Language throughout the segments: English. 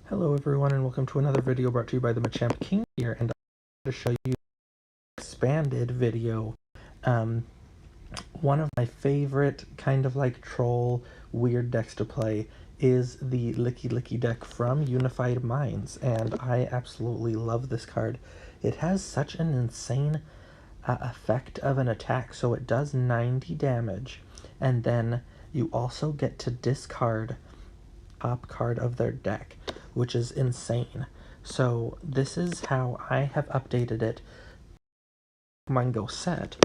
Hello everyone and welcome to another video brought to you by the Machamp King here, and I'm going to show you an expanded video. One of my favorite kind of like troll weird decks to play is the Lickilicky deck from Unified Minds, and I absolutely love this card. It has such an insane effect of an attack, so it does 90 damage, and then you also get to discard top card of their deck, which is insane. So this is how I have updated it. Pokemon Go set,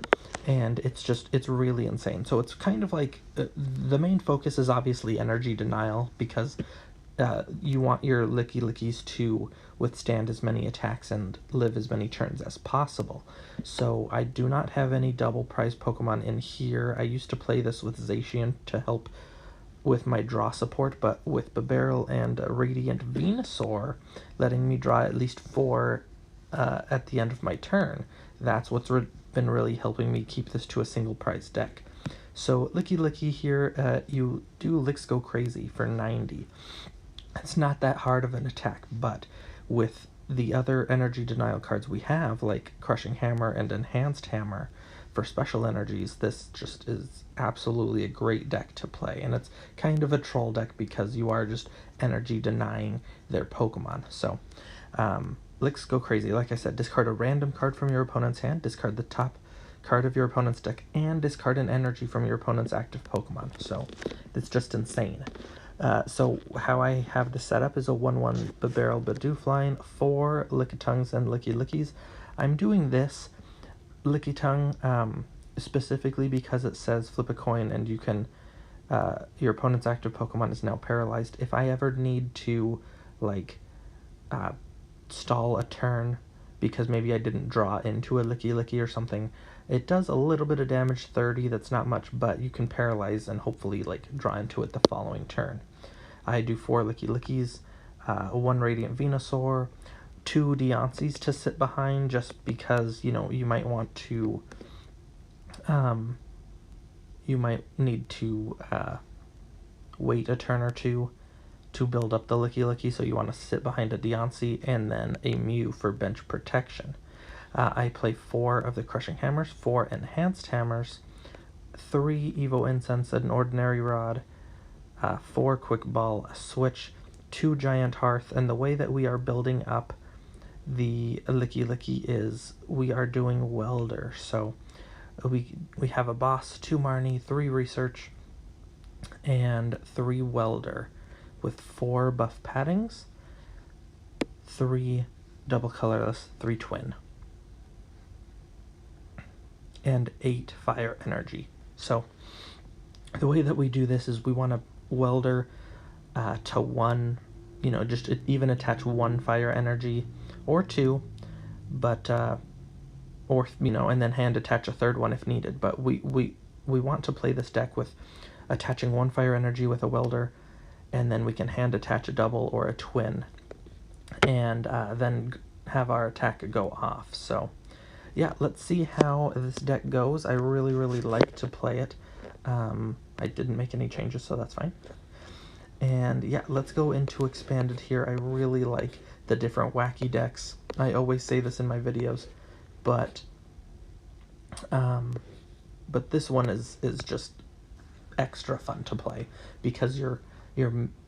and it's really insane. So it's kind of like the main focus is obviously energy denial, because you want your Lickilickies to withstand as many attacks and live as many turns as possible. So I do not have any double prize Pokemon in here. I used to play this with Zacian to help with my draw support, but with Bibarel and Radiant Venusaur letting me draw at least 4 at the end of my turn, that's what's been really helping me keep this to a single prize deck. So Lickilicky here, you do Licks Go Crazy for 90. It's not that hard of an attack, but with the other energy denial cards we have, like Crushing Hammer and Enhanced Hammer, for special energies, this just is absolutely a great deck to play. And it's kind of a troll deck because you are just energy denying their Pokemon. So Licks Go Crazy. Like I said, discard a random card from your opponent's hand, discard the top card of your opponent's deck, and discard an energy from your opponent's active Pokemon. So it's just insane. So how I have this set up is a 1/1 Bibarel Bidoof 4 Lickitongues and Lickilickies. I'm doing this Lickitongue specifically because it says flip a coin and you can, your opponent's active Pokemon is now paralyzed. If I ever need to, like, stall a turn because maybe I didn't draw into a Lickilicky or something, it does a little bit of damage, 30, that's not much, but you can paralyze and hopefully like draw into it the following turn. I do 4 Lickilickies, 1 Radiant Venusaur, 2 Deonceys to sit behind, just because, you know, you might want to, you might need to wait a turn or two to build up the Lickilicky, so you want to sit behind a Deoncey, and then a Mew for bench protection. I play 4 of the Crushing Hammers, 4 Enhanced Hammers, 3 Evo Incense, an Ordinary Rod, 4 Quick Ball, a Switch, 2 Giant Hearth, and the way that we are building up the Lickilicky is we are doing Welder. So we have a Boss, 2 Marnie, 3 Research, and 3 Welder, with 4 buff paddings, 3 double colorless, 3 twin, and 8 fire energy. So the way that we do this is we want to welder to 1, you know, just even attach 1 fire energy or 2, but or, you know, and then hand attach a 3rd one if needed. But we want to play this deck with attaching 1 fire energy with a welder, and then we can hand attach a double or a twin, and then have our attack go off. So yeah, let's see how this deck goes. I really like to play it. I didn't make any changes, so that's fine. And yeah, let's go into Expanded here. I really like the different wacky decks. I always say this in my videos, but this one is just extra fun to play because you're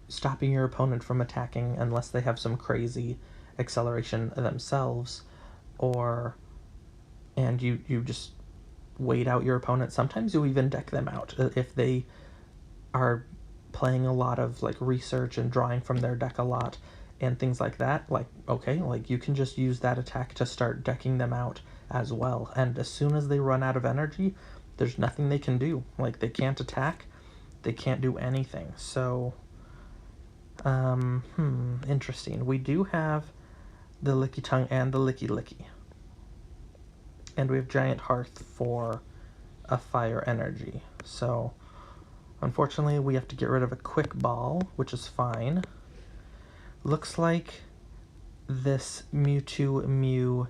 stopping your opponent from attacking unless they have some crazy acceleration themselves, and you just wait out your opponent. Sometimes you even deck them out if they are playing a lot of like research and drawing from their deck a lot and things like that. Like, okay, like you can just use that attack to start decking them out as well, and as soon as they run out of energy, there's nothing they can do. Like, they can't attack, they can't do anything. So interesting. We do have the Lickitongue and the Lickilicky, and we have Giant Hearth for a fire energy. So unfortunately we have to get rid of a Quick Ball, which is fine. Looks like this Mewtwo Mew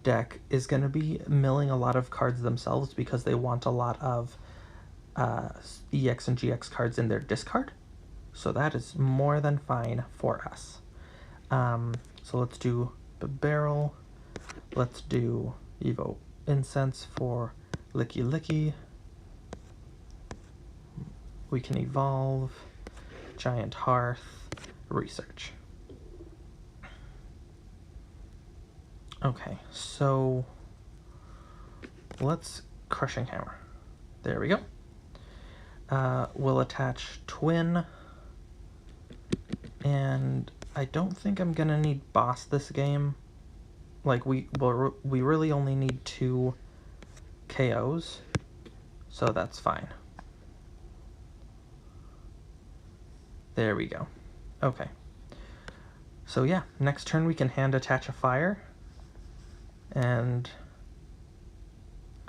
deck is going to be milling a lot of cards themselves because they want a lot of EX and GX cards in their discard. So that is more than fine for us. So let's do the barrel. Let's do Evo Incense for Lickilicky. We can evolve Giant Hearth, Research. Okay, so let's Crushing Hammer. There we go. We'll attach Twin, and I don't think I'm gonna need Boss this game. Like we really only need 2 KOs, so that's fine. There we go. Okay. So yeah, next turn we can hand attach a fire. And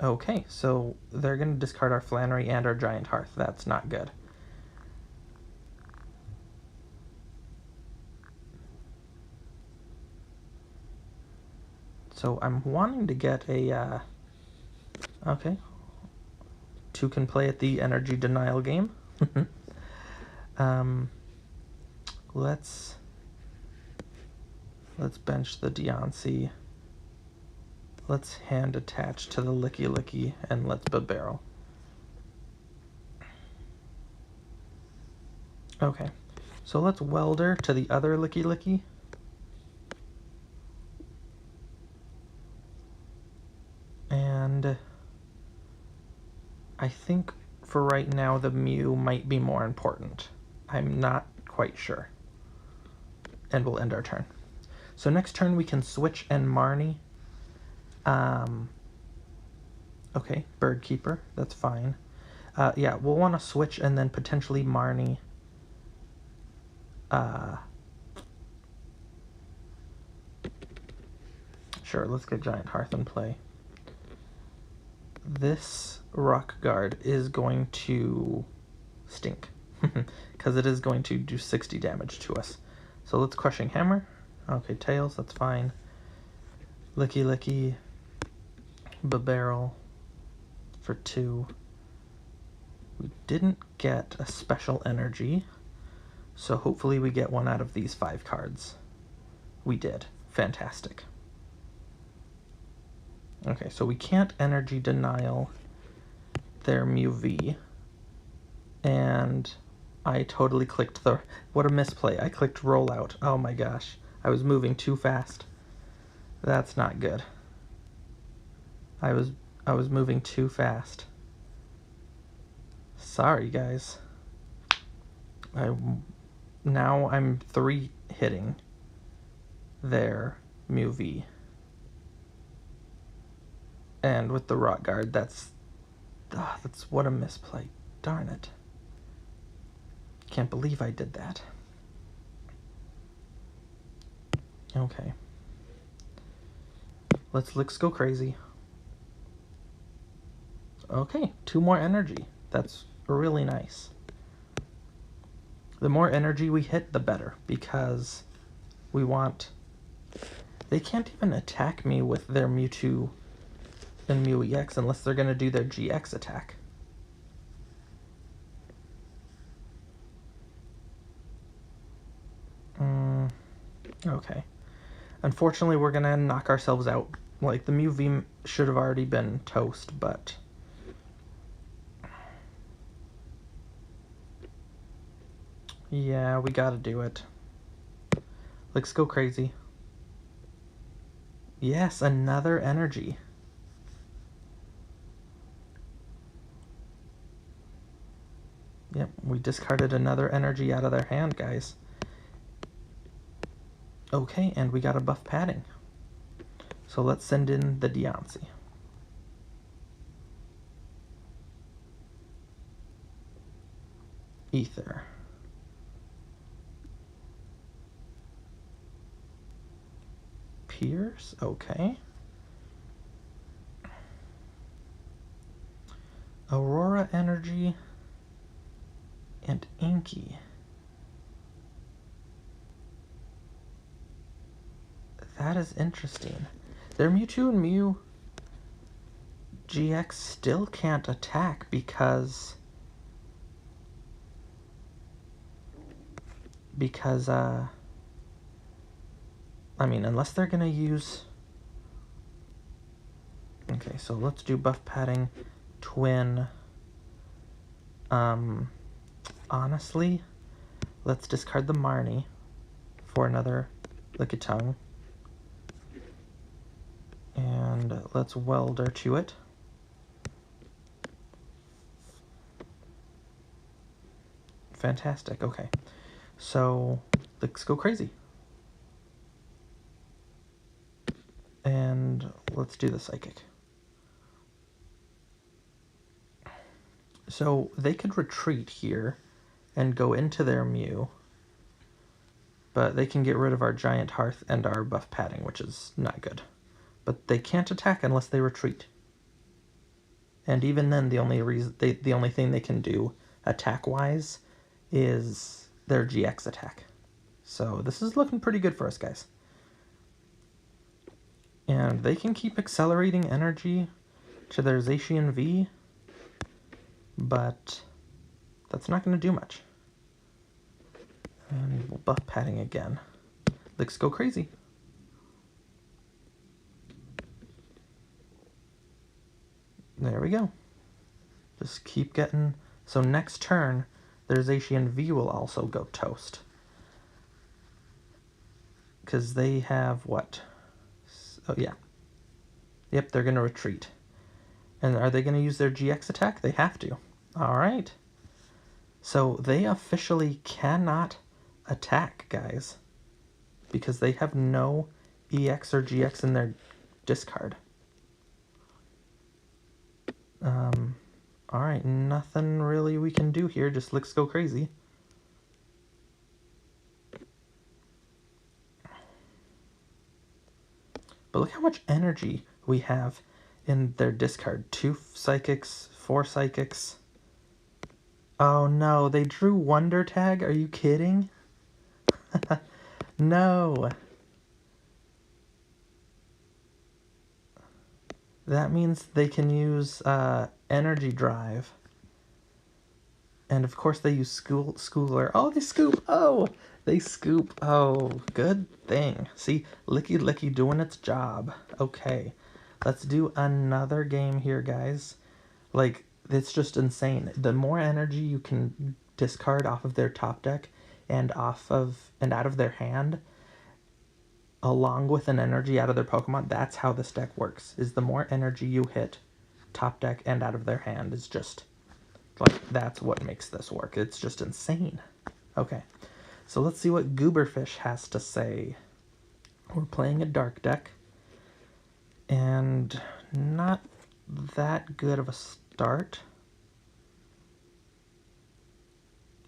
okay, so they're going to discard our Flannery and our Giant Hearth. That's not good. So I'm wanting to get a, okay. 2 can play at the energy denial game. Let's bench the Deontay. Let's hand attach to the Lickilicky, and let's barrel. Okay, so let's welder to the other Lickilicky. And I think for right now the Mew might be more important. I'm not quite sure. And we'll end our turn. So next turn we can switch and Marnie. Okay, Bird Keeper, that's fine. Yeah, we'll want to switch and then potentially Marnie. Sure, let's get Giant Hearth in play. This Rock Guard is going to stink, because it is going to do 60 damage to us. So let's Crushing Hammer. Okay, Tails, that's fine. Lickilicky, barrel for 2. We didn't get a special energy, so hopefully we get one out of these 5 cards. We did. Fantastic. Okay, so we can't energy denial their Mew V. And I totally clicked the... What a misplay. I clicked rollout. Oh my gosh. I was moving too fast. That's not good. I was moving too fast. Sorry, guys. Now I'm 3 hitting their Mew V. And with the Rock Guard, that's what a misplay. Darn it. Can't believe I did that. Okay. Let's go crazy. Okay, 2 more energy. That's really nice. The more energy we hit, the better, because we want... They can't even attack me with their Mewtwo and Mew EX unless they're going to do their GX attack. Okay. Unfortunately, we're going to knock ourselves out. Like, the Mew V should have already been toast, but... Yeah, we gotta do it. Let's go crazy. Yes, another energy. Yep, we discarded another energy out of their hand, guys. Okay, and we got a buff padding. So let's send in the Deontay. Ether. Pierce, okay. Aurora Energy and Inky. That is interesting. Their Mewtwo and Mew GX still can't attack because because, I mean, unless they're going to use... Okay, so let's do buff padding, twin. Honestly, let's discard the Marnie for another Lickitung. And let's weld her to it. Fantastic, okay. So, let's go crazy. And let's do the Psychic. So, they could retreat here and go into their Mew. But they can get rid of our Giant Hearth and our buff padding, which is not good. But they can't attack unless they retreat. And even then, the only thing they can do attack-wise is their GX attack. So this is looking pretty good for us, guys. And they can keep accelerating energy to their Zacian V, but that's not going to do much. And we'll buff padding again. Let's go crazy. There we go. Just keep getting... So next turn, their Zacian V will also go toast. Because they have what? Oh, yeah. Yep, they're going to retreat. And are they going to use their GX attack? They have to. Alright. So they officially cannot attack, guys. Because they have no EX or GX in their discard. Alright, nothing really we can do here. Just let's go crazy. But look how much energy we have in their discard. 2 Psychics, 4 Psychics. Oh no, they drew Wonder Tag? Are you kidding? No. That means they can use Energy Drive. And of course they use Schooler. Oh, they scoop! Oh! They scoop. Oh, good thing. See, Lickilicky doing its job. Okay, let's do another game here, guys. Like, it's just insane. The more energy you can discard off of their top deck and out of their hand, along with an energy out of their Pokemon, that's how this deck works. Is the more energy you hit top deck and out of their hand is just, like, that's what makes this work. It's just insane. Okay. So let's see what Gooberfish has to say. We're playing a dark deck, and not that good of a start,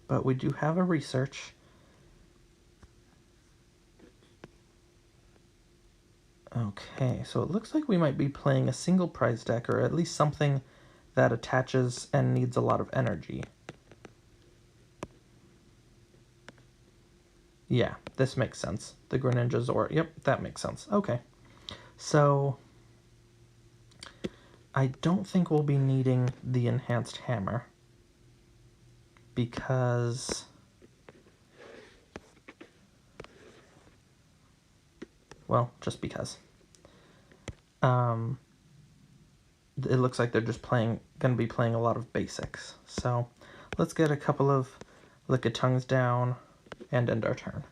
but we do have a research. Okay, so it looks like we might be playing a single prize deck, or at least something that attaches and needs a lot of energy. Yeah, this makes sense. The Greninja Zord. Yep, that makes sense. Okay. So, I don't think we'll be needing the Enhanced Hammer. Because... well, just because. It looks like they're just going to be playing a lot of basics. So, let's get a couple of Lickitungs down and end our turn.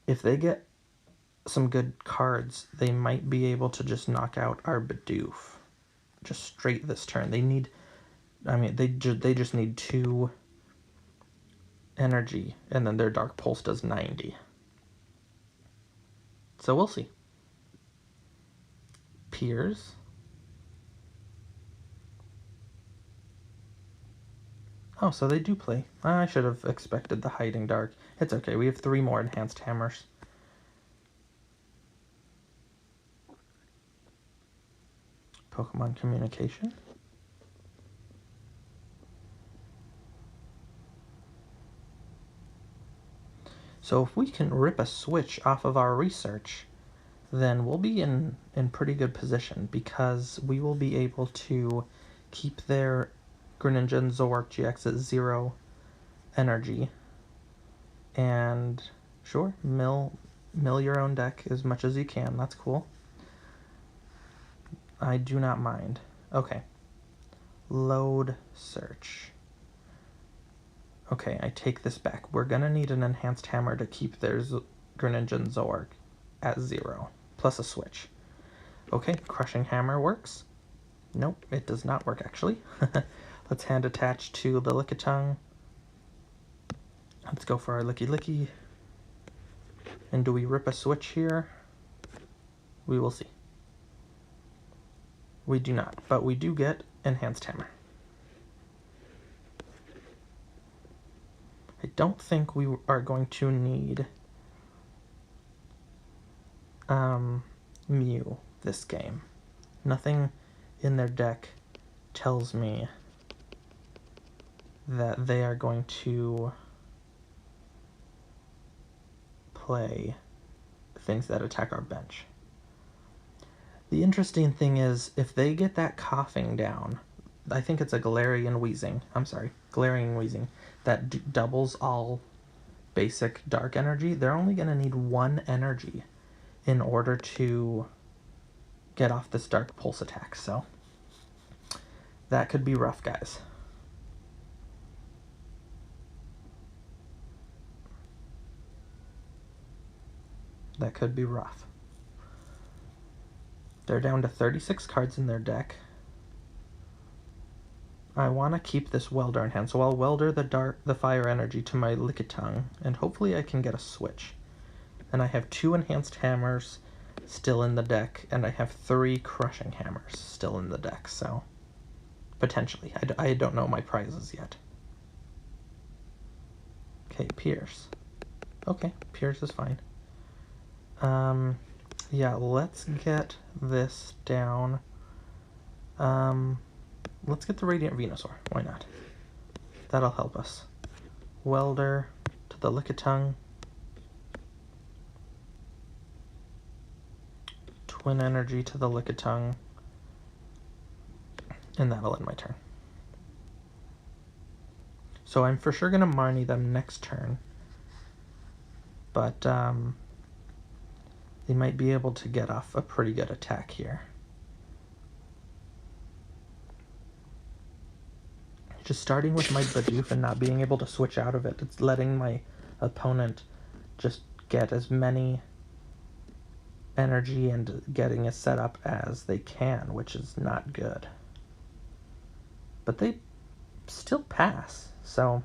If they get some good cards, they might be able to just knock out our Bidoof. Just straight this turn. They need, I mean, they just need 2 energy, and then their Dark Pulse does 90. So we'll see. Piers. Oh, so they do play. I should have expected the Hiding Dark. It's okay, we have 3 more Enhanced Hammers. Pokemon Communication. So if we can rip a switch off of our research, then we'll be in pretty good position, because we will be able to keep their Greninja and Zoroark GX at 0 energy. And sure, mill your own deck as much as you can. That's cool. I do not mind. Okay. Load search. Okay, I take this back. We're gonna need an enhanced hammer to keep their Greninja and Zoroark at 0, plus a switch. Okay, crushing hammer works. Nope, it does not work actually. Let's hand attach to the Lickitung. Let's go for our Lickilicky. And do we rip a switch here? We will see. We do not, but we do get enhanced hammer. I don't think we are going to need Mew this game. Nothing in their deck tells me that they are going to play things that attack our bench. The interesting thing is, if they get that coughing down, I think it's a Galarian Wheezing, that doubles all basic dark energy, they're only going to need 1 energy in order to get off this dark pulse attack, so that could be rough, guys. That could be rough. They're down to 36 cards in their deck. I want to keep this Welder in hand, so I'll Welder the fire energy to my Lickitung, and hopefully I can get a switch. And I have 2 enhanced hammers still in the deck, and I have 3 crushing hammers still in the deck, so potentially. I don't know my prizes yet. Okay, Pierce. Okay, Pierce is fine. Yeah, let's get this down. Let's get the Radiant Venusaur. Why not? That'll help us. Welder to the Lickitung. Twin Energy to the Lickitung. And that'll end my turn. So I'm for sure going to Marnie them next turn. But, they might be able to get off a pretty good attack here. Just starting with my Bidoof and not being able to switch out of it, it's letting my opponent just get as many energy and getting as set up as they can, which is not good. But they still pass, so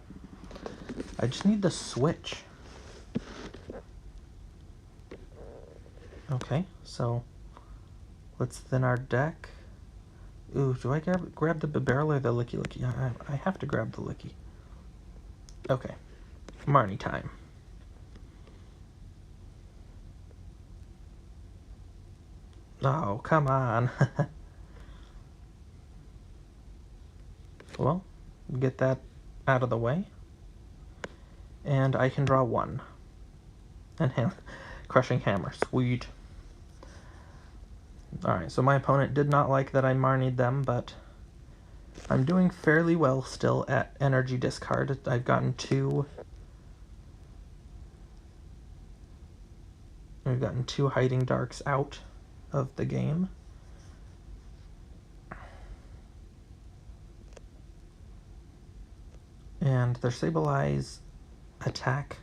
I just need the switch. Okay, so let's thin our deck. Ooh, do I grab the Bibarel or the Lickilicky? I have to grab the Licky. Okay, Marnie time. Oh, come on. Well, get that out of the way. And I can draw 1. And crushing hammer, sweet. Alright, so my opponent did not like that I Marnied them, but I'm doing fairly well still at energy discard. I've gotten 2. We've gotten 2 Hiding Darks out of the game. And their Sableye attack,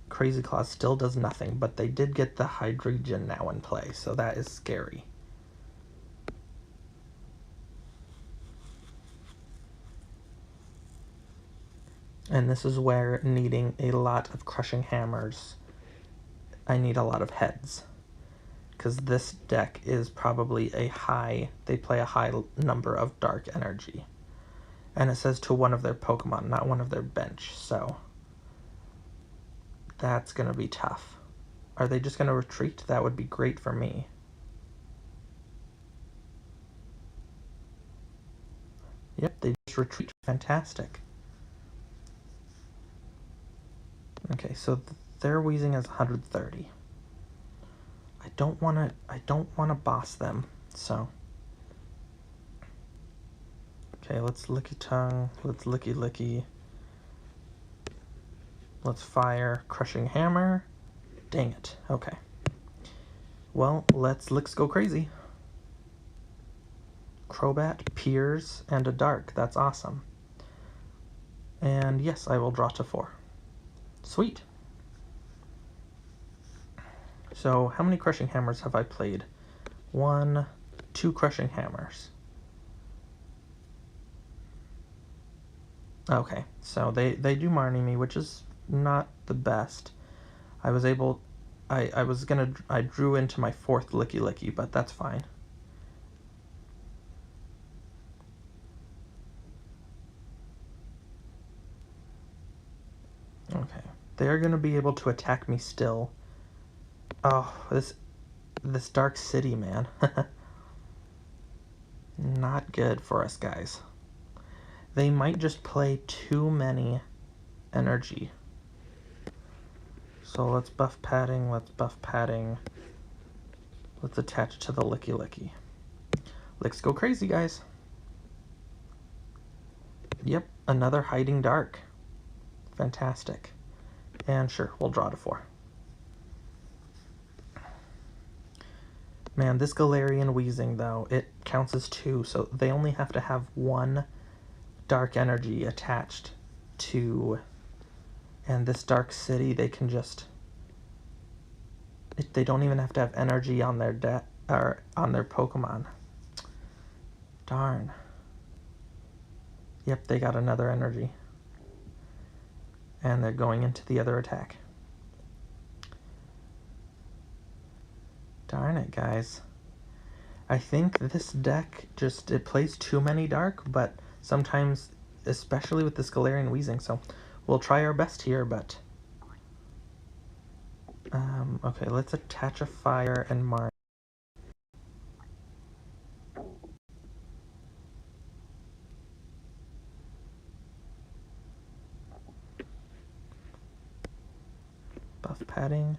Crazy Claw still does nothing, but they did get the Hydreigon now in play, so that is scary. And this is where needing a lot of crushing hammers, I need a lot of heads. Because this deck is probably they play a high number of dark energy. And it says to one of their Pokemon, not one of their bench, so that's going to be tough. Are they just going to retreat? That would be great for me. Yep, they just retreat. Fantastic. Okay, so their Wheezing is 130. I don't want to boss them, so. Okay, let's Lickitung, let's Lickilicky. Let's fire Crushing Hammer. Dang it. Okay. Well, let's go crazy. Crobat, Piers, and a Dark. That's awesome. And yes, I will draw to 4. Sweet. So how many Crushing Hammers have I played? 1, 2 Crushing Hammers. Okay, so they do Marnie me, which is not the best. I drew into my 4th Lickilicky, but that's fine. Okay, they're gonna be able to attack me still. Oh, this Dark City, man. Not good for us, guys. They might just play too many energy. So let's buff padding, let's attach it to the Lickilicky. Let's go crazy, guys. Yep, another Hiding Dark. Fantastic. And sure, we'll draw to 4. Man, this Galarian Wheezing, though, it counts as 2, so they only have to have 1 dark energy attached to... And this Dark City, they can just... They don't even have to have energy on their on their Pokemon. Darn. Yep, they got another energy. And they're going into the other attack. Darn it, guys. I think this deck it plays too many dark, but sometimes, especially with this Galarian Wheezing, so we'll try our best here, but... okay, let's attach a fire and mark. Buff padding.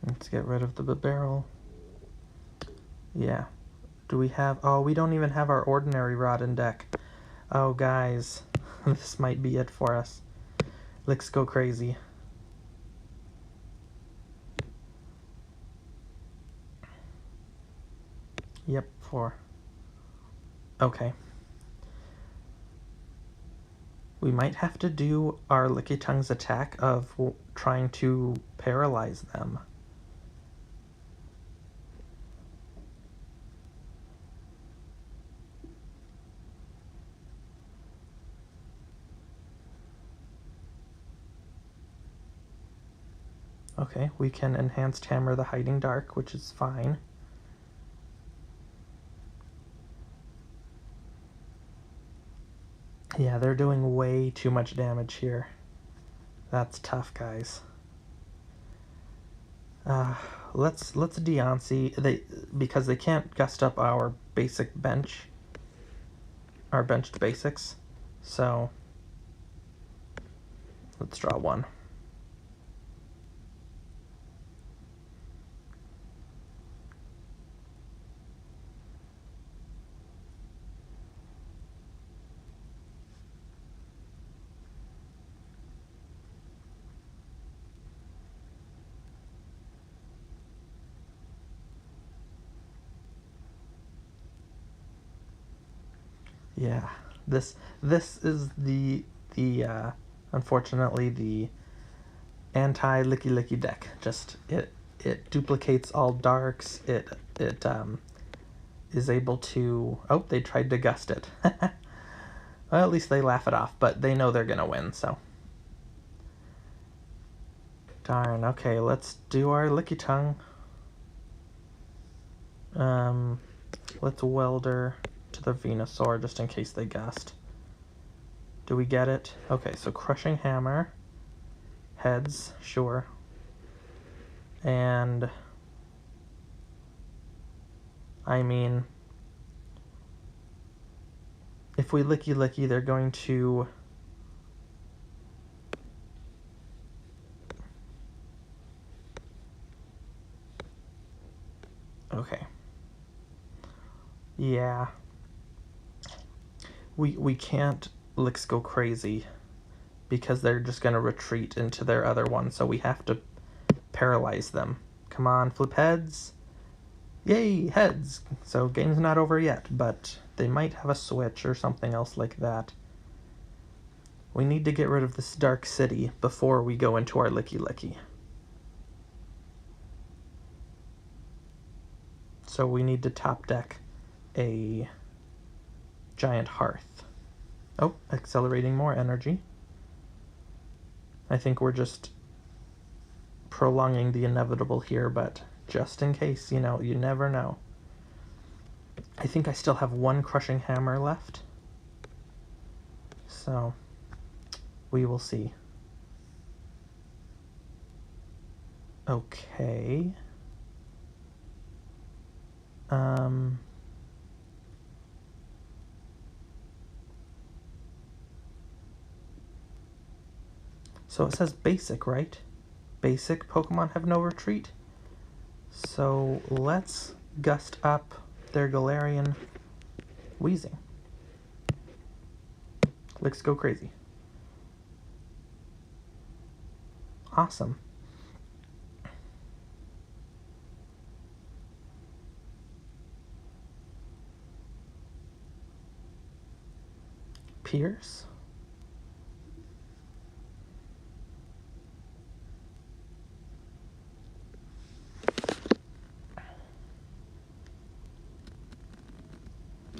Let's get rid of the barrel. Yeah. Do we have... Oh, we don't even have our ordinary rod in deck. Oh, guys. This might be it for us. Let's go crazy. Yep, 4. Okay. We might have to do our Lickitungue's attack of trying to paralyze them. Okay, we can Enhanced Hammer the Hiding Dark, which is fine. Yeah, they're doing way too much damage here. That's tough, guys. Let's Deontay, because they can't gust up our basic bench, our benched basics. So let's draw 1. Yeah, this is the unfortunately the anti-Lickilicky deck. Just it duplicates all darks. It is able to... Oh, they tried to gust it. Well, at least they laugh it off, but they know they're gonna win, so. Darn, okay, let's do our Lickitung. Let's Welder to the Venusaur just in case they gust. Do we get it? Okay, so Crushing Hammer. Heads, sure. And... I mean... If we Lickilicky, they're going to... Okay. Yeah. We can't Licks go crazy because they're just going to retreat into their other one, so we have to paralyze them. Come on, flip heads. Yay, heads! So game's not over yet, but they might have a switch or something else like that. We need to get rid of this dark city before we go into our Lickilicky. So we need to top deck a giant hearth. Oh, accelerating more energy. I think we're just prolonging the inevitable here, but just in case, you know, you never know. I think I still have one crushing hammer left. So we will see. Okay. So it says basic, right? Basic Pokemon have no retreat. So let's gust up their Galarian Wheezing. Let's go crazy. Awesome. Pierce.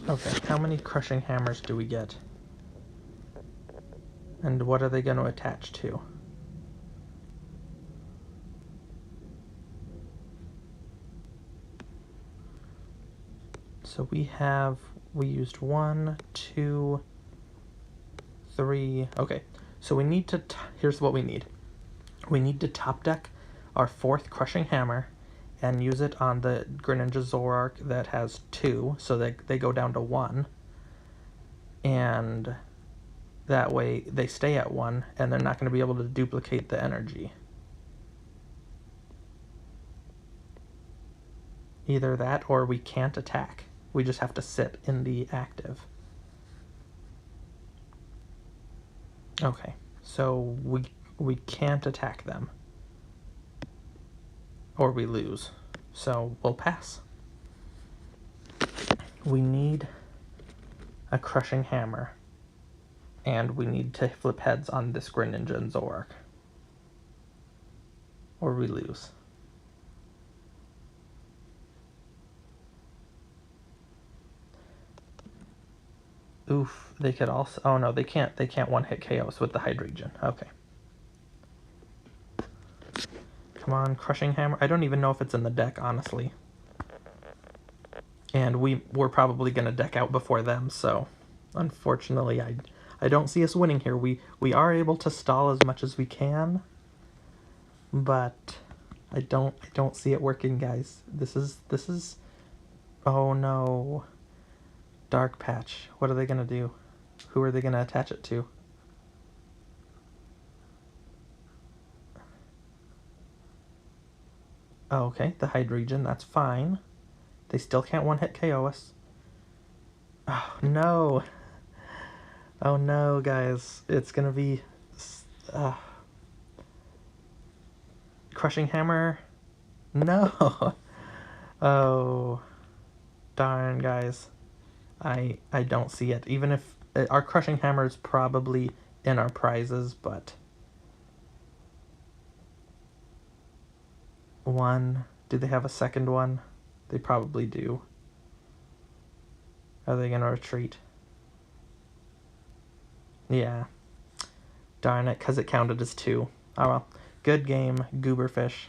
Okay, how many crushing hammers do we get? And what are they going to attach to? So we used 1, 2, 3. Okay, so we need to, here's what we need. We need to top deck our 4th crushing hammer and use it on the Greninja Zoroark that has 2, so they go down to 1. And that way they stay at 1, and they're not going to be able to duplicate the energy. Either that or we can't attack. We just have to sit in the active. Okay, so we can't attack them. Or we lose. So we'll pass. We need a crushing hammer. And we need to flip heads on this Greninja and Zoroark. Or we lose. Oof, they could also, oh no, they can't one-hit KO us with the Hydreigon. Okay. Come on, crushing hammer. I don't even know if it's in the deck, honestly. And we're probably going to deck out before them, so unfortunately I don't see us winning here. We are able to stall as much as we can, but I don't see it working, guys. This is oh no. Dark Patch. What are they going to do? Who are they going to attach it to? Oh, okay, the Hydreigon, that's fine. They still can't one-hit KO us. Oh, no. Oh, no, guys. It's gonna be... Crushing Hammer? No. Oh. Darn, guys. I don't see it. Even if... Our Crushing Hammer is probably in our prizes, but... One. Do they have a second one? They probably do. Are they gonna retreat? Yeah. Darn it, because it counted as 2. Oh well. Good game, Gooberfish.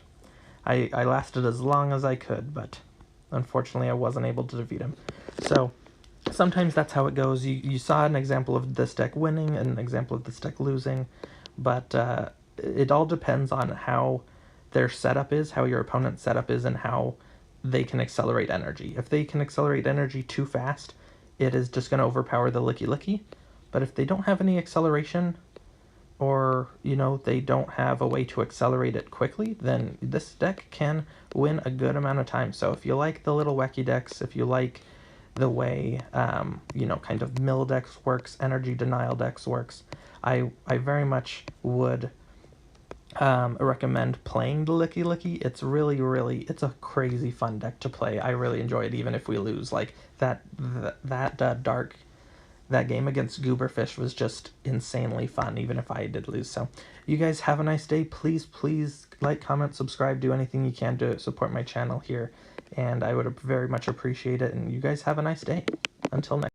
I lasted as long as I could, but unfortunately I wasn't able to defeat him. So, sometimes that's how it goes. You saw an example of this deck winning and an example of this deck losing, but it all depends on how their setup is, how your opponent's setup is, and how they can accelerate energy. If they can accelerate energy too fast, it is just going to overpower the Lickilicky. But if they don't have any acceleration, or, you know, they don't have a way to accelerate it quickly, then this deck can win a good amount of time. So if you like the little wacky decks, if you like the way, you know, kind of mill decks works, energy denial decks works, I very much would recommend playing the Lickilicky. It's really, it's a crazy fun deck to play. I really enjoy it, even if we lose. Like that game against Gooberfish was just insanely fun, even if I did lose. So you guys have a nice day. Please like, comment, subscribe, do anything you can to support my channel here, and I would very much appreciate it. And you guys have a nice day. Until next